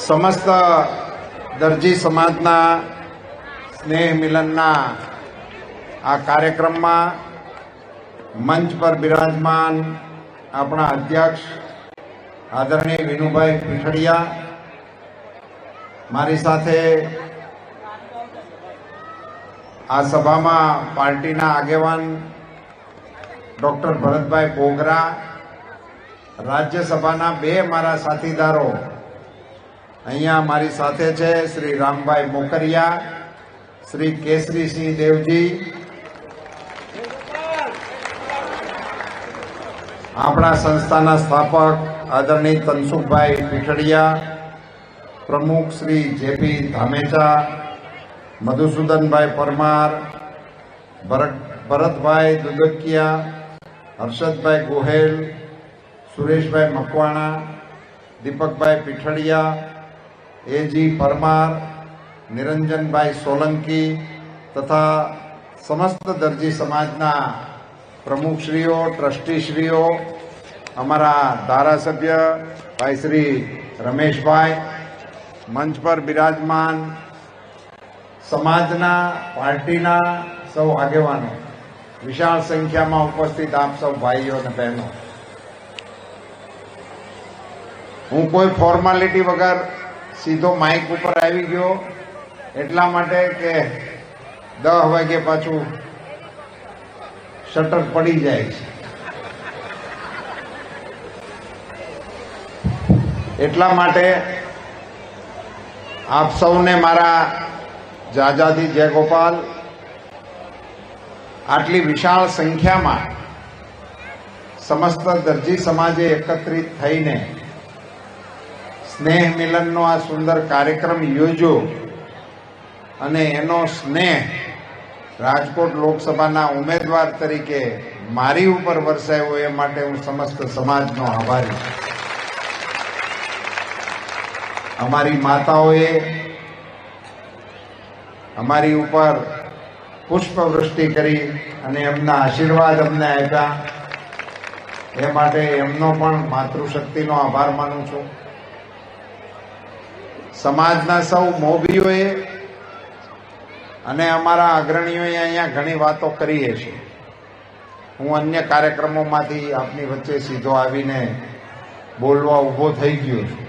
સમસ્ત દરજી સમાજના સ્નેહ મિલનના આ કાર્યક્રમમાં મંચ પર બિરાજમાન આપણા અધ્યક્ષ આદરણીય વિનુભાઈ પીઠડિયા, મારી સાથે આ સભામાં પાર્ટીના આગેવાન ડૉક્ટર ભરતભાઈ બોગરા, રાજ્યસભાના બે મારા સાથીદારો અહીંયા મારી સાથે છે, શ્રી રામભાઈ મોકરિયા, શ્રી કેસરીસિંહ દેવજી, આપણા સંસ્થાના સ્થાપક આદરણીય તનસુખભાઈ પીઠડિયા, પ્રમુખ શ્રી જેપી ધામેચા, મધુસૂદનભાઈ પરમાર, ભરતભાઈ દુદકિયા, હર્ષદભાઈ ગોહેલ, સુરેશભાઈ મકવાણા, દીપકભાઈ પીઠડિયા, એજી પરમાર, નિરંજનભાઈ સોલંકી તથા સમસ્ત દરજી સમાજના પ્રમુખશ્રીઓ, ટ્રસ્ટીશ્રીઓ, અમારા ધારાસભ્ય ભાઈ શ્રી રમેશભાઈ, મંચ પર બિરાજમાન સમાજના, પાર્ટીના સૌ આગેવાનો, વિશાળ સંખ્યામાં ઉપસ્થિત આપ સૌ ભાઈઓ અને બહેનો, હું કોઈ ફોર્માલિટી વગર સીધો માઇક ઉપર આવી ગયો એટલા માટે કે 10 વાગે પાછું શટર પડી જાય છે, એટલા માટે આપ સૌને મારા જાજાથી જય ગોપાલ. આટલી વિશાળ સંખ્યામાં સમસ્ત દરજી સમાજે એકત્રિત થઈને સ્નેહ મિલનનો આ સુંદર કાર્યક્રમ યોજ્યો અને એનો સ્નેહ રાજકોટ લોકસભાના ઉમેદવાર તરીકે મારી ઉપર વરસાયો એ માટે હું સમસ્ત સમાજનો આભારી છું. અમારી માતાઓએ અમારી ઉપર પુષ્પવૃષ્ટિ કરી અને એમના આશીર્વાદ અમને આપ્યા, એ માટે એમનો પણ માતૃશક્તિનો આભાર માનું છું. સમાજના સૌ મોભીઓએ અને અમારા અગ્રણીઓએ અહીંયા ઘણી વાતો કરી છે. હું અન્ય કાર્યક્રમોમાંથી આપની વચ્ચે સીધો આવીને બોલવા ઊભો થઈ ગયો છું,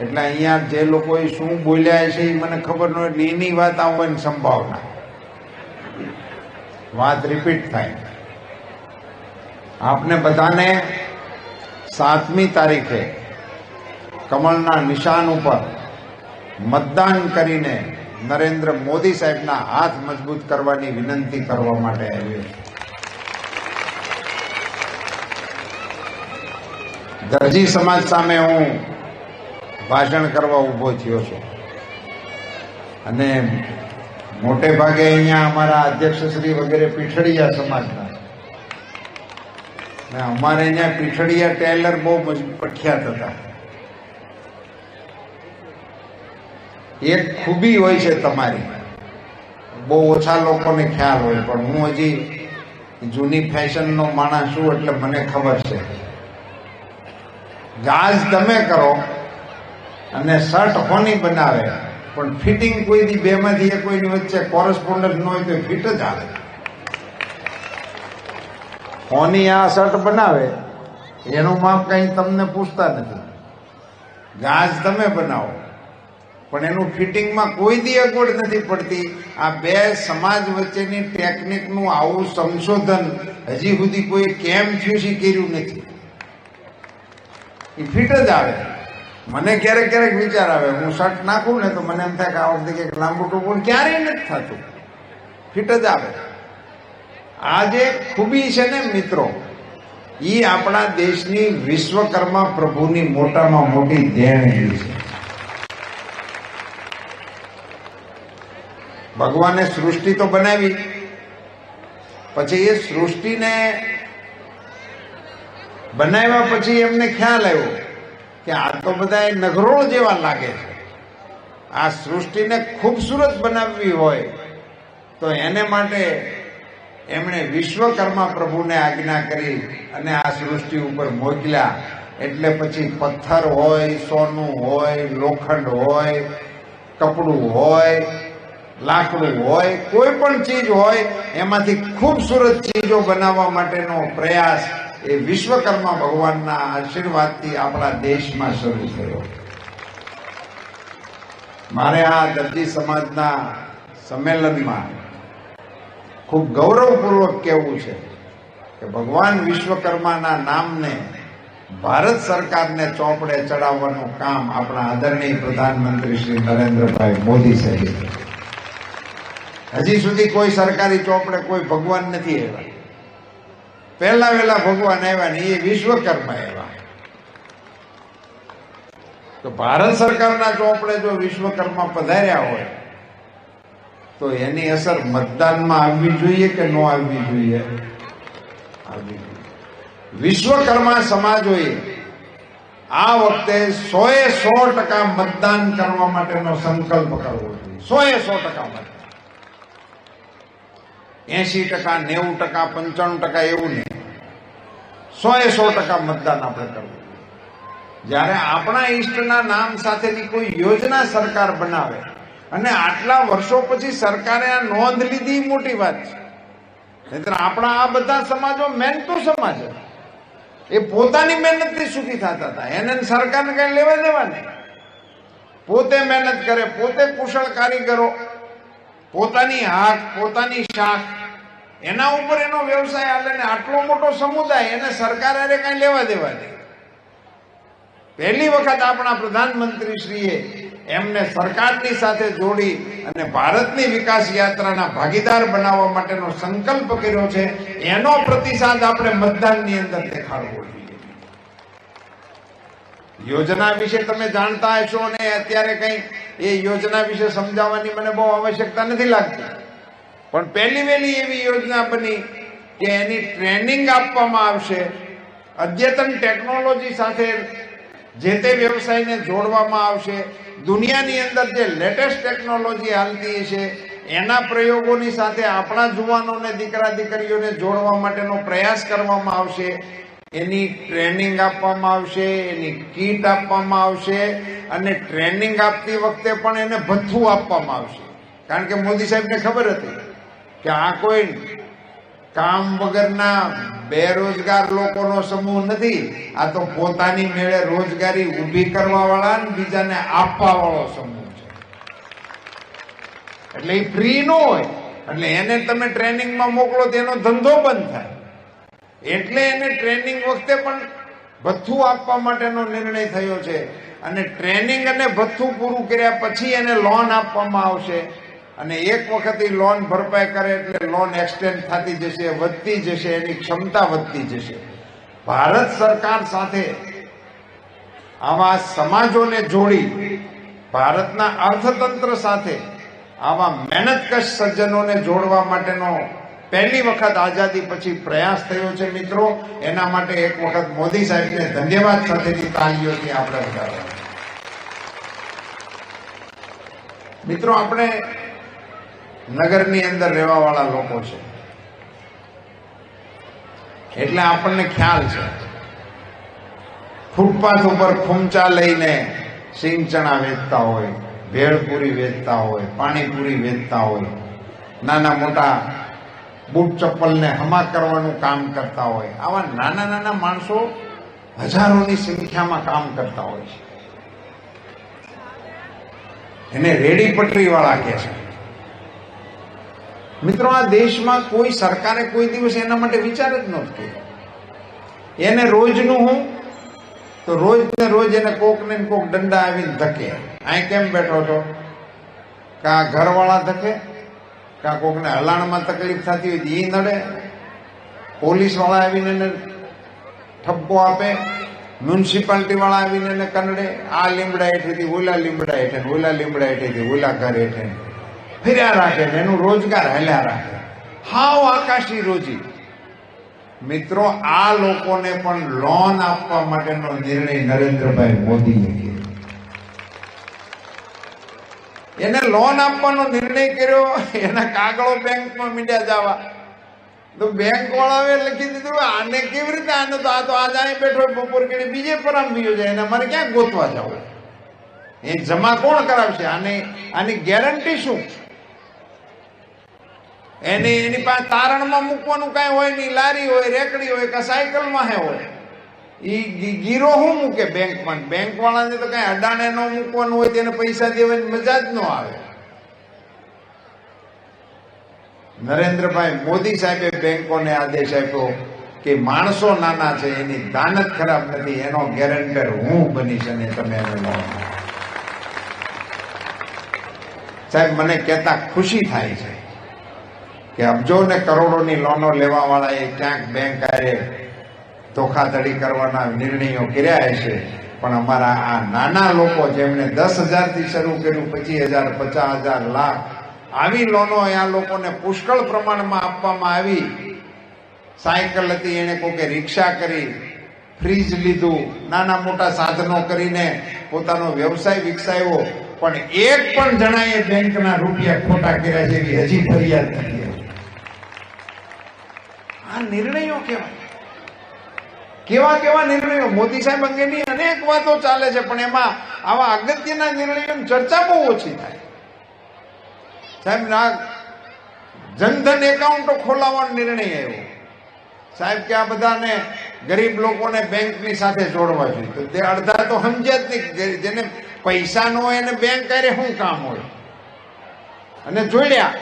એટલે અહીંયા જે લોકોએ શું બોલ્યા છે એ મને ખબર ન હોય, એટલે એની વાત આવવાની સંભાવના, વાત રિપીટ થાય. આપને બધાને 7મી તારીખે કમળના નિશાન ઉપર મતદાન કરીને નરેન્દ્ર મોદી સાહેબના હાથ મજબૂત કરવાની વિનંતી કરવા માટે આવ્યો છે. દરજી સમાજ સામે હું ભાષણ કરવા ઊભો થયો છું અને મોટે ભાગે અહીંયા અમારા અધ્યક્ષશ્રી વગેરે પીઠડિયા સમાજના, ને અમારે અહીંયા પીઠડિયા ટેલર બહુ પ્રખ્યાત હતા. એક ખૂબી હોય છે તમારી, બહુ ઓછા લોકોને ખ્યાલ હોય, પણ હું હજી જૂની ફેશનનો માણસ છું એટલે મને ખબર છે. ગાજ તમે કરો અને શર્ટ હોની બનાવે, પણ ફિટિંગ કોઈ દી બેમાંથી એક કોઈની વચ્ચે કોરસ્પોન્ડન્સ ન હોય તો ફિટ જ આવે. હોની આ શર્ટ બનાવે એનું માપ કંઈ તમને પૂછતા નથી, ગાજ તમે બનાવો પણ એનું ફિટિંગમાં કોઈ દી અગવડ નથી પડતી. આ બે સમાજ વચ્ચેની ટેકનિકનું આવું સંશોધન હજી સુધી કોઈ કેમ થયું છે કર્યું નથી. એ ફિટ જ આવે. મને ક્યારેક ક્યારેક વિચાર આવે, હું શર્ટ નાખું ને તો મને એમ થાય કે આ વખતે કંઈક લાંબુ ટૂંકું ક્યારેય નથી થતું, ફિટ જ આવે. આ જે ખૂબી છે ને મિત્રો, એ આપણા દેશની વિશ્વકર્મા પ્રભુની મોટામાં મોટી દેણગી છે. ભગવાને સૃષ્ટિ તો બનાવી, પછી એ સૃષ્ટિને બનાવ્યા પછી એમને ખ્યાલ આવ્યો કે આ તો બધા નગરોળ જેવા લાગે છે, આ સૃષ્ટિને ખૂબસૂરત બનાવવી હોય તો એને માટે એમણે વિશ્વકર્મા પ્રભુને આજ્ઞા કરી અને આ સૃષ્ટિ ઉપર મોકલ્યા એટલે પછી પથ્થર હોય, સોનું હોય, લોખંડ હોય, કપડું હોય, લાકડું હોય, કોઈ પણ ચીજ હોય, એમાંથી ખૂબસૂરત ચીજો બનાવવા માટેનો પ્રયાસ એ વિશ્વકર્મા ભગવાનના આશીર્વાદથી આપણા દેશમાં શરૂ થયો. મારે આ દરજી સમાજના સંમેલનમાં ખૂબ ગૌરવપૂર્વક કહેવું છે કે ભગવાન વિશ્વકર્માના નામને ભારત સરકારને ચોપડે ચડાવવાનું કામ આપણા આદરણીય પ્રધાનમંત્રી શ્રી નરેન્દ્રભાઈ મોદી સાહેબ. હજી સુધી કોઈ સરકારી ચોપડે કોઈ ભગવાન નથી આવ્યા. પહેલા વહેલા ભગવાન આવ્યા ને એ વિશ્વકર્મા આવ્યા. તો ભારત સરકારના ચોપડે જો વિશ્વકર્મા પધાર્યા હોય તો એની અસર મતદાનમાં આવવી જોઈએ કે ન આવવી જોઈએ? આવવી જોઈએ. વિશ્વકર્મા સમાજોએ આ વખતે 100% મતદાન કરવા માટેનો સંકલ્પ કરવો જોઈએ. 100% મતદાન. 80%, 90%, 95% એવું નહીં. 100% મતદાન આપણે કરવું. જ્યારે આપણા ઈષ્ટના નામ સાથેની કોઈ યોજના સરકાર બનાવે અને આટલા વર્ષો પછી સરકારે આ નોંધ લીધી, મોટી વાત છે. નહીંતર આપણા આ બધા સમાજો મહેનતુ સમાજ હતા. એ પોતાની મહેનતથી સુખી થતા હતા. એને સરકારને કઈ લેવા દેવા નહીં. પોતે મહેનત કરે, પોતે કુશળ કારીગરો, પોતાની હાક, પોતાની શાખ, એના ઉપર એનો વ્યવસાય હાલે ને આટલો મોટો સમુદાય એને સરકાર હારે કઈ લેવા દેવા નહીં. પહેલી વખત આપણા પ્રધાનમંત્રી શ્રીએ એમને સરકારની સાથે જોડી અને ભારતની વિકાસ યાત્રાના ભાગીદાર બનાવવા માટેનો સંકલ્પ કર્યો છે. એનો પ્રતિસાદ આપણે મતદાનની અંદર દેખાડવો જોઈએ. યોજના વિશે તમે જાણતા હશો અને અત્યારે કઈ એ યોજના વિશે સમજાવવાની મને બહુ આવશ્યકતા નથી લાગતી. પણ પહેલી વહેલી એવી યોજના બની કે એની ટ્રેનિંગ આપવામાં આવશે. અદ્યતન ટેકનોલોજી સાથે જે તે વ્યવસાયને જોડવામાં આવશે. દુનિયાની અંદર જે લેટેસ્ટ ટેકનોલોજી હાલતી છે એના પ્રયોગોની સાથે આપણા જુવાનોને, દીકરા દીકરીઓને જોડવા માટેનો પ્રયાસ કરવામાં આવશે. એની ટ્રેનિંગ આપવામાં આવશે, એની કીટ આપવામાં આવશે અને ટ્રેનિંગ આપતી વખતે પણ એને ભથ્થું આપવામાં આવશે. કારણ કે મોદી સાહેબને ખબર હતી કે આ કોઈ કામ વગરના બેરોજગાર લોકોનો સમૂહ નથી. આ તો પોતાની મેળે રોજગારી ઊભી કરવા વાળા અને બીજાને આપવા વાળો સમૂહ છે. એટલે એ ફ્રી ન હોય. એટલે એને તમે ટ્રેનિંગમાં મોકલો તો એનો ધંધો બંધ થાય. એટલે એને ટ્રેનિંગ વખતે પણ ભથ્થું આપવા માટેનો નિર્ણય થયો છે. અને ટ્રેનિંગ અને ભથ્થું પૂરું કર્યા પછી એને લોન આપવામાં આવશે. અને એક વખત એ લોન ભરપાઈ કરે એટલે લોન એક્સટેન્ડ થતી જશે, વધતી જશે, એની ક્ષમતા વધતી જશે. ભારત સરકાર સાથે આવા સમાજોને જોડી ભારતના અર્થતંત્ર સાથે આવા મહેનતકશ સજ્જનોને જોડવા માટેનો પહેલી વખત આઝાદી પછી પ્રયાસ થયો છે. મિત્રો, એના માટે એક વખત મોદી સાહેબને ધન્યવાદ સાથેની તાલીઓથી આપણે વધારવા. મિત્રો, આપણે નગરની અંદર રહેવા વાળા લોકો છે એટલે આપણને ખ્યાલ છે. ફૂટપાથ ઉપર ખુમચા લઈને સિંગ ચણા વેચતા હોય, ભેળપુરી વેચતા હોય, પાણીપુરી વેચતા હોય, નાના મોટા બૂટ ચપ્પલને હમા કરવાનું કામ કરતા હોય. આવા નાના નાના માણસો હજારોની સંખ્યામાં કામ કરતા હોય છે. એને રેડી પટરી વાળા કહે છે. મિત્રો, આ દેશમાં કોઈ સરકારે કોઈ દિવસ એના માટે વિચાર જ નહોતો કર્યો. એને રોજનું હું તો રોજ ને રોજ એને કોક ને કોક દંડા આવીને ધકે. અહીં કેમ બેઠો છો? કા ઘરવાળા ધકે, કા કોકને હલાણમાં તકલીફ થતી હોય ઈ નડે, પોલીસ વાળા આવીને એને ઠપકો આપે, મ્યુનિસિપાલિટી વાળા આવીને એને કનડે. આ લીમડા હેઠેથી ઓલા લીમડા હેઠે, ઓલા લીમડા હેઠેથી ઓલા ઘર હેઠે ફર્યા રાખે ને એનું રોજગાર હાલ્યા રાખે. હાવ આકાશી રોજી. મિત્રો, આ લોકોને પણ લોન આપવા માટેનો નિર્ણય નરેન્દ્રભાઈ મોદીએ કર્યો. એને લોન આપવાનો નિર્ણય કર્યો. એના કાગળો બેંકમાં મીંડ્યા જવા. તો બેંક વાળાએ લખી દીધું આને કેવી રીતે, આને તો આજ અહીં બેઠો બપોર કેડી બીજે પરામ બીજો જાય, એને અમારે ક્યાં ગોતવા જવું? એ જમા કોણ કરાવશે? આની ગેરંટી શું? એની પાસે તારણમાં મૂકવાનું કઈ હોય નહીં, લારી હોય, રેકડી હોય કે સાયકલમાં હોય. ઈ ગીરો શું મૂકે બેંકમાં? બેંક વાળાને તો કઈ અડાણે ન મૂકવાનું હોય, તેને પૈસા દેવાની મજા જ ન આવે. નરેન્દ્રભાઈ મોદી સાહેબે બેંકોને આદેશ આપ્યો કે માણસો નાના છે, એની દાનત ખરાબ નથી, એનો ગેરંટર હું બનીશ અને તમે એને લો. સાહેબ મને કહેતા ખુશી થાય છે કે અબજો ને કરોડોની લોનો લેવા વાળા એ ક્યાંક બેંક આરે ધોખાધડી કરવાના નિર્ણયો કર્યા છે, પણ અમારા આ નાના લોકો જેમણે 10,000 થી શરૂ કર્યું, 25,000, 50,000, લાખ આવી લોનો આ લોકોને પુષ્કળ પ્રમાણમાં આપવામાં આવી. સાયકલ હતી એને કોકે રિક્ષા કરી, ફ્રીજ લીધું, નાના મોટા સાધનો કરીને પોતાનો વ્યવસાય વિકસાવ્યો, પણ એક પણ જણાએ બેંકના રૂપિયા ખોટા કર્યા છે એવી હજી ફરિયાદ નથી. આ નિર્ણયો કેવા નિર્ણયો! મોદી સાહેબ અંગેની અનેક વાતો ચાલે છે, પણ એમાં આવા અગત્યના નિર્ણયોની ચર્ચા બહુ ઓછી થાય. સાહેબ ના જનધન એકાઉન્ટો ખોલાવવાનો નિર્ણય આવ્યો. સાહેબ કે આ બધાને ગરીબ લોકોને બેંકની સાથે જોડવા જોઈએ. તો તે અડધા તો સમજ્યા જ નહીં, જેને પૈસા ન હોય એને બેંક કરે શું કામ હોય, અને જોડ્યા.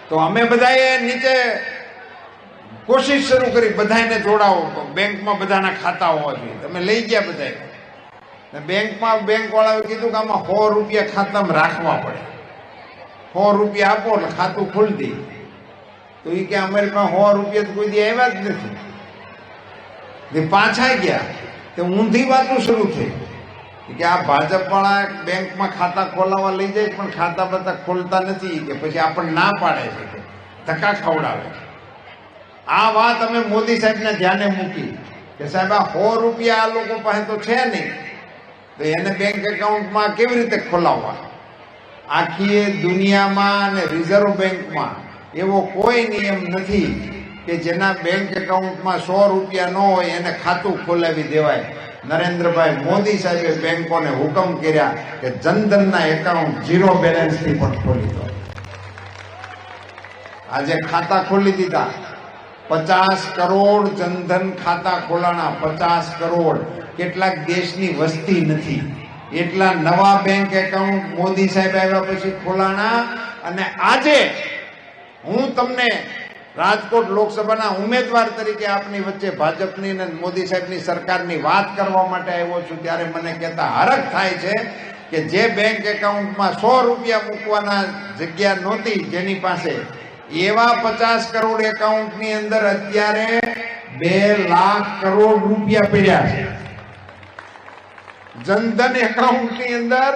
તો અમે બધાએ નીચે કોશિશ શરૂ કરી, બધાને જોડાવો, બેંકમાં બધાના ખાતા હોવા જોઈએ. તમે લઈ ગયા બધા. બેંકમાં બેંક વાળાએ કીધું કે આમાં 100 રૂપિયા ખાતામાં રાખવા પડે, 100 રૂપિયા આપો એટલે ખાતું ખોલી દે. તો એ કે અમારી પાસે 100 રૂપિયા તો કોઈ દી આવ્યા જ નથી. પાછા ગયા તો ઊંધી વાતો શરૂ થઈ કે આ ભાજપ વાળા બેંકમાં ખાતા ખોલાવવા લઈ જાય, પણ ખાતા બધા ખોલતા નથી, કે પછી આપણને ના પાડે છે, કે ધક્કા ખવડાવે. આ વાત અમે મોદી સાહેબને ધ્યાને મૂકી કે સાહેબ આ 100 રૂપિયા આ લોકો પાસે તો છે નહીં, તો એને બેંક એકાઉન્ટમાં કેવી રીતે ખોલાવવા? આખી દુનિયામાં અને રિઝર્વ બેંકમાં એવો કોઈ નિયમ નથી કે જેના બેંક એકાઉન્ટમાં 100 રૂપિયા ન હોય એને ખાતું ખોલાવી દેવાય. નરેન્દ્રભાઈ મોદી સાહેબે બેંકોને હુકમ કર્યા કે જનધનના એકાઉન્ટ 0 બેલેન્સથી પણ ખોલી દો. આજે ખાતા ખોલી દીધા. 50 કરોડ જનધન ખાતા ખોલાણા. 50 કરોડ. કેટલાક દેશની વસ્તી નથી એટલા નવા બેંક એકાઉન્ટ મોદી સાહેબ આવ્યા પછી ખોલાણા. અને આજે હું તમને રાજકોટ લોકસભાના ઉમેદવાર તરીકે આપની વચ્ચે ભાજપની અને મોદી સાહેબની સરકારની વાત કરવા માટે આવ્યો છું, ત્યારે મને કહેતા હરખ થાય છે કે જે બેંક એકાઉન્ટમાં 100 રૂપિયા મૂકવાના જગ્યા નહોતી જેની પાસે, એવા 50 કરોડ એકાઉન્ટની અંદર અત્યારે 2 લાખ કરોડ રૂપિયા પડ્યા છે. જનધન એકાઉન્ટની અંદર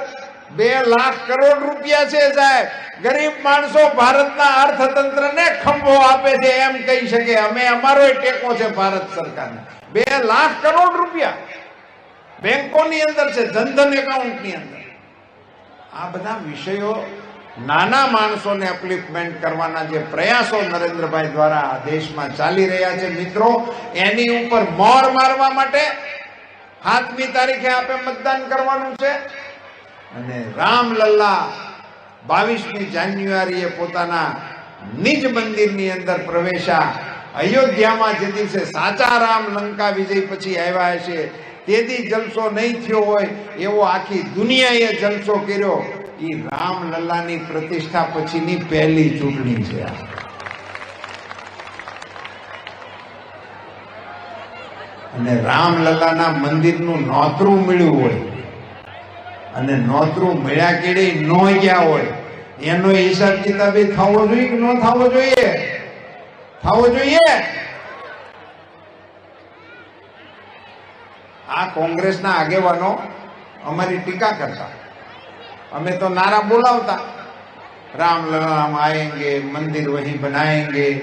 2 લાખ કરોડ રૂપિયા છે. સાહેબ ગરીબ માણસો ભારતના અર્થતંત્રને ખંભો આપે છે એમ કહી શકે. અમે અમારો ટેકો છે ભારત સરકારને. 2 લાખ કરોડ રૂપિયા બેંકોની અંદર છે, જનધન એકાઉન્ટની અંદર. આ બધા વિષયો નાના માણસોને અપલિફમેન્ટ કરવાના જે પ્રયાસો નરેન્દ્રભાઈ દ્વારા દેશમાં ચાલી રહ્યા છે મિત્રો, એની ઉપર મોર મારવા માટે 7મી તારીખે આપણે મતદાન કરવાનું છે. અને રામલલ્લા 22મી જાન્યુઆરીએ પોતાના નિજ મંદિરની અંદર પ્રવેશા. અયોધ્યામાં જે દિવસે સાચા રામ લંકા વિજય પછી આવ્યા છે તેથી જલસો નહીં થયો હોય એવો આખી દુનિયાએ જલસો કર્યો. એ રામલલ્લાની પ્રતિષ્ઠા પછીની પહેલી ચૂંટણી છે. અને રામલલ્લાના મંદિરનું નોતરું મળ્યું હોય અને નોતરું મળ્યા કેડે ન ગયા હોય એનો હિસાબ કિતાબ થવો જોઈએ કે ન થવો જોઈએ? થવો જોઈએ. આ કોંગ્રેસના આગેવાનો અમારી ટીકા કરતા, અમે તો નારા બોલાવતા, રામલલ્લા हम आएंगे, मंदिर वहीं बनाएंगे.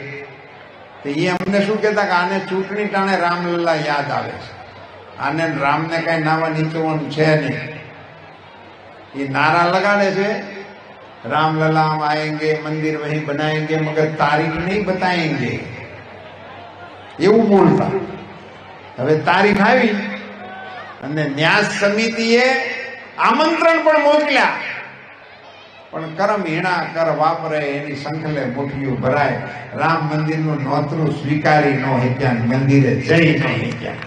તો એ અમને શું કહેતા કે આને ચૂંટણી ટાણે રામલલ્લા યાદ આવે છે, આને રામને કઈ નાવા નીચવાનું છે નહીં. એ નારા લગાડે છે रामलला हम आएंगे, मंदिर वहीं बनाएंगे, मगर तारीख नहीं बताएंगे, એવું બોલતા. હવે તારીખ આવી અને ન્યાસ સમિતિએ આમંત્રણ પણ મોકલ્યા, પણ કરમ હીણા કર વાપરે એની સંખલે મુઠ્ઠીઓ ભરાય. રામ મંદિરનું નોતરું સ્વીકારી ન શક્યા, મંદિરે જઈ ન શક્યા.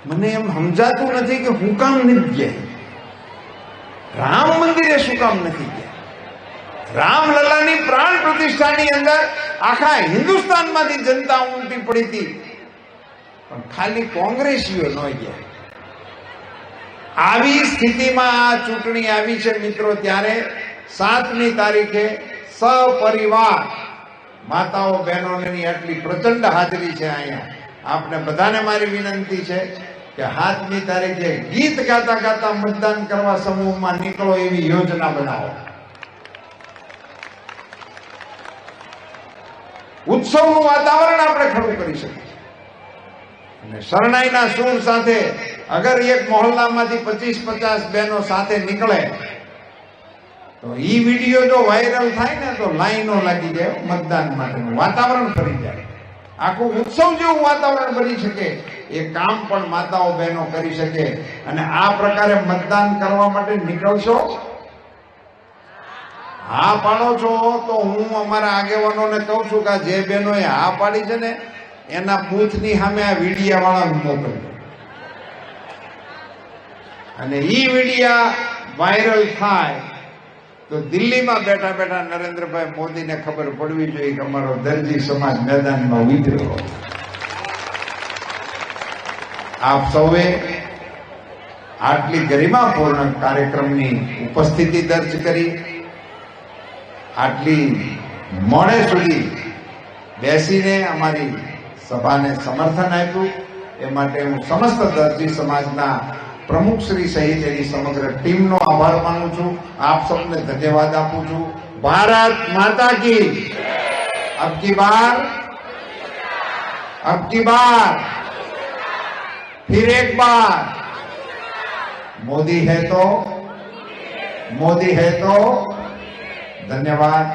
મને એમ સમજાતું નથી કે હું કામ નથી ગયા, રામ મંદિરે શું કામ નથી ગયા. રામલલાની પ્રાણ પ્રતિષ્ઠાની અંદર આખા હિન્દુસ્તાનમાંથી જનતા ઉમટી પડી હતી, પણ ખાલી કોંગ્રેસીઓ ન ગયા. આવી સ્થિતિમાં આ ચૂંટણી આવી છે મિત્રો. ત્યારે 7મી તારીખે સપરિવાર માતાઓ બહેનોની આટલી પ્રચંડ હાજરી છે અહીંયા. આપને બધાને મારી વિનંતી છે કે 7મી તારીખે ગીત ગાતા ગાતા મતદાન કરવા સમૂહમાં નીકળો, એવી યોજના બનાવો. ઉત્સવનું વાતાવરણ આપણે ખડું કરી શકીએ. અને શરણાઈના સૂર સાથે અગર એક મોહલ્લામાંથી 25-50 બહેનો સાથે નીકળે તો ઈ વિડીયો જો વાયરલ થાય ને તો લાઈનો લાગી જાય, મતદાન માટેનું વાતાવરણ ફરી જાય. આખું ઉત્સવ જેવું વાતાવરણ બની શકે. એ કામ પણ માતાઓ બહેનો કરી શકે. અને આ પ્રકારે મતદાન કરવા માટે નીકળશો, હા પાડો છો તો હું અમારા આગેવાનોને કહું છું કે જે બહેનોએ હા પાડી છે ને એના બૂથની સામે આ વિડિયા વાળા મોકલજો, અને ઈ વિડિયા વાયરલ થાય તો દિલ્હીમાં બેઠા બેઠા નરેન્દ્રભાઈ મોદીને ખબર પડવી જોઈએ કે અમારો દરજી સમાજ મેદાનમાં ઉતર્યો. આપ સૌએ આટલી ગરિમાપૂર્ણ કાર્યક્રમની ઉપસ્થિતિ દર્જ કરી, આટલી મોડે સુધી બેસીને અમારી સભાને સમર્થન આપ્યું, એ માટે હું સમસ્ત દરજી સમાજના પ્રમુખ શ્રી સહિત એની સમગ્ર ટીમનો આભાર માનું છું. આપ સૌને ધન્યવાદ આપું છું. ભારત માતા કી અબ કી બાર फिर एक बार मोदी है तो धन्यवाद.